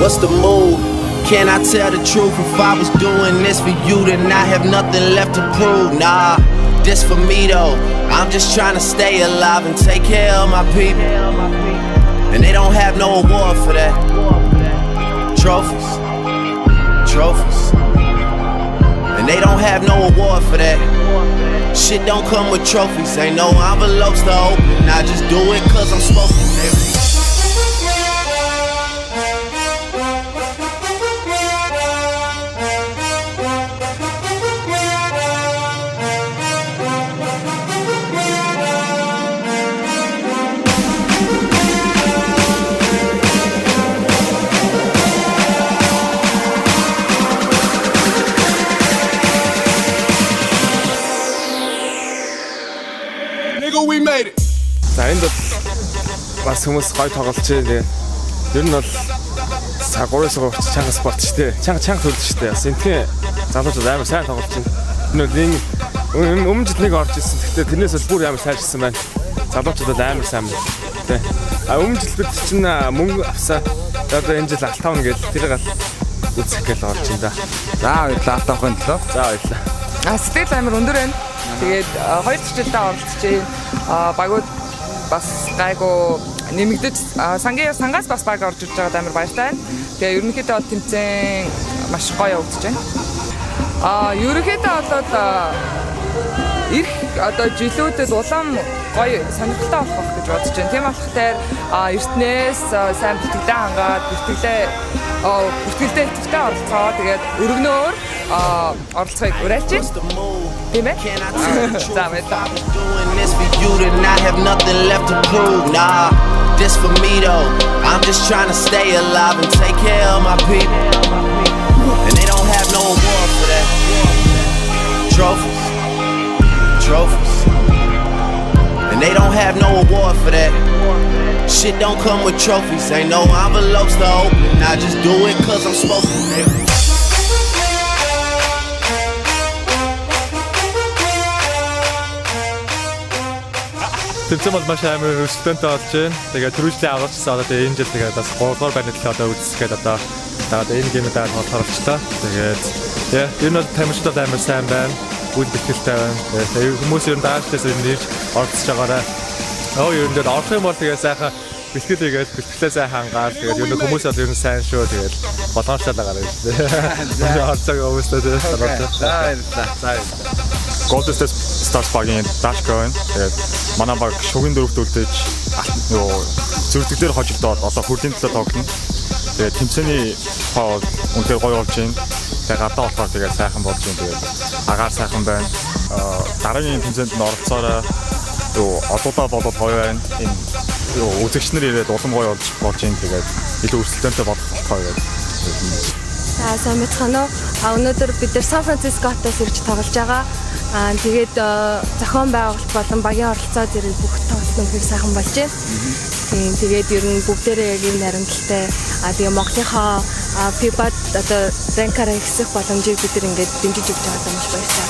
What's the move? Can I tell the truth? If I was doing this for you, then I have nothing left to prove. Nah, this for me though. I'm just trying to stay alive and take care of my people. And they don't have no award for that. Trophies. And they don't have no award for that. Shit don't come with trophies. Ain't no envelopes to open. I just do it cause I'm supposed to, nigga. За энд бол бас хүмүүс гой тоглолч дээ. Ер нь бол цагуурээс гоорч чанга спорт шүү дээ. Чанга төлж шүү дээ. Бас энтхийн залуучууд амар сайн тоглолч байна. Өмнө жил нэг орж ирсэн. Гэхдээ тэрнээс бол бүр амар сайжирсан байна. Залуучууд амар сайн байна. Тэ. Өмнө жил бид чинь мөнгө авсаа. Одоо энэ жил алтаавна гэж тэрийг ал үзэх гээл орж ин да. За баярлалаа алтаахын төлөө. За баярлалаа. Сэтгэл амар өндөр байна. Тэгээд 2 жилдээ оролцож багууд бас гайгүй нэмэгдэж сангаас бас баг орж ирж байгаад амар баяртай байна. Тэгээ ерөнхийдөө тэмцээн маш гоё явагдаж байна. Ерөнхийдөө их жилүүдэд улам гоё сонирхолтой болох гэж бодож байна. Тийм болохоор эртнээс сайн бэлтгэлээ хангаад бүртгэлдээ идэвхтэй оролцоо. Тэгээд өргөнөөр оролцохыг уриалж байна. Тийм ээ. За баярлалаа. This for me though. I'm just trying to stay alive and take care of my people. And they don't have no award for that. Trophies. And they don't have no award for that. Shit don't come with trophies. Ain't no envelopes to open. I just do it cause I'm supposed to, nigga. Тэмцээн бол маш амар өрсөлдөөнтэй болж байна. Тэгээд түрүүжлийн аврагчсан одоо энэ жил тэгээд бас 3 дугаар байрны төлөө одоо үзсгээд одоо энэ геймээр болохоор болчлоо. Тэгээд ер нь бол тамирчдад амар сайн байна. Үйл бэлтгэлтэй байна. Тэгээд хүмүүс ер нь даашдаас ирж оролцож байгаарай. Ер нь орох юм бол тэгээд сайхан бэлтгэл хийгээд бэлтгэлээ сайн хангаад тэгээд ер нь хүмүүс бол ер нь сайн шүү. Тэгээд болгоомжтой гараа шүү дээ. Орцог өвөстэй тэгээд баярлалаа. Golden Stars багийн Dash Coin тэгээд манай баг шугын дөрөвт үлдээж зүрхтгэлээр хожигдоод одоо хүрлийн төлөө тоглоно. Тэгээд тэмцээний хоо үнээр гоё болж байна. Тэгээд гадаа болохоор тэгээд сайхан болж байна. Тэгээд агаар сайхан байна. Дараагийн тэмцээнд нь оролцоорой. Одуудаа болоод гоё байна. Энэ үзэгчнэр ирээд улам гоё болж байна. Тэгээд илүү өрсөлдөөнтэй болох гоё байна. Сайн мэцхан уу. Өнөөдөр бид нэр Сан Францискотоос ирж тоглож байгаа. Тэгээд зохион байгуулалт болон багийн оролцоо зэрэг бүх тоглолт нь сайхан болж байна. Тэгээд ер нь бүгдээрээ яг энэ наримталтай тэгээ Монголынхаа FIBA-д одоо ранкаараа ихсэх боломжийг бид нар ингээд дэмжиж өгч байгаа маш баяртай.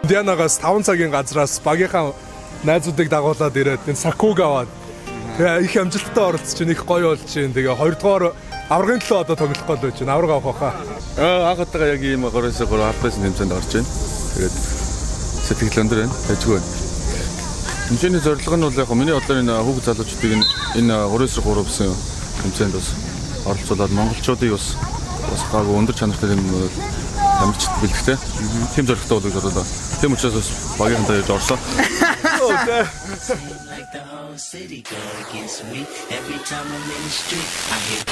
Дианагаас 5 цагийн газраас багийнхаа найзуудыг дагуулад ирээд энэ Сакуг аваад тэгээ их амжилттай оролцож байна. Их гоё болж байна. Тэгээ 2 дугаар аврагын төлөө одоо тоглох гол байж байна. Авраг авах хаа. Анхаатайгаа яг ийм 3-3 албаас тэмцээнд орж байна. Тэгээд сэтгэл өндөр байна. Тэжгүй байна. Тэмцээний зорилго нь бол яг миний бодлоор энэ хүүг залуучдыг энэ 3-3 гэсэн тэмцээнд бас оролцуулаад монголчуудыг бас гайгүй өндөр чанартай юм амжилт бэлтгэдэг. Тим зорилготой болдог болоо. Тим учраас бас багийнхантай ярьж орсон. Like the whole city go against me. Every time I'm in the street, I hear